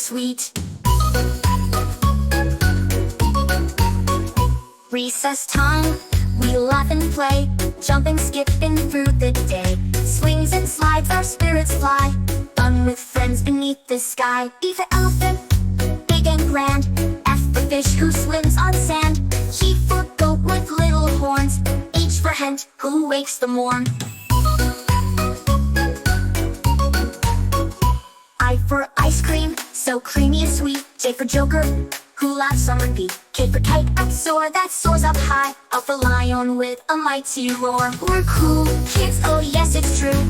sweet. Recess time, we laugh and play, jumping, skipping through the day. Swings and slides, our spirits fly, fun with friends beneath the sky. E for elephant, big and grand. F for fish who swims on sand. G for goat with little horns. H for hen who wakes the morn. I for ice cream, so creamy and sweet. J for joker, who laughs on repeat. K for kite, soar that soars up high. L for lion with a mighty roar. We're cool kids, oh yes it's true.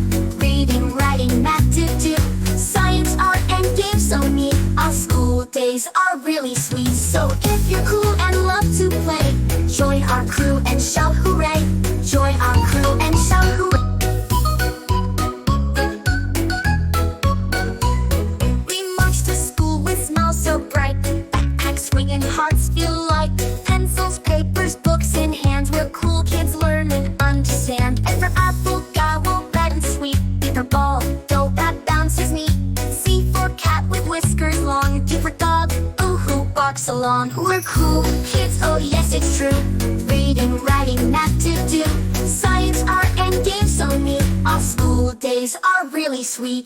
Reading, writing, math to do. Science, art, and games so neat. Our school days are really sweet. So if you're cool and love to play, join our crew and shout hooray. Join our crew and shout hooray. Swinging hearts feel like pencils, papers, books in hand. We're cool kids learning understand. And for apple, gobble, red and sweet. B for ball, dough that bounces neat. C for cat with whiskers long. D for dog, ooh, who barks along. We're cool kids, oh yes it's true. Reading, writing, math to do. Science, art, and games so neat. Our school days are really sweet.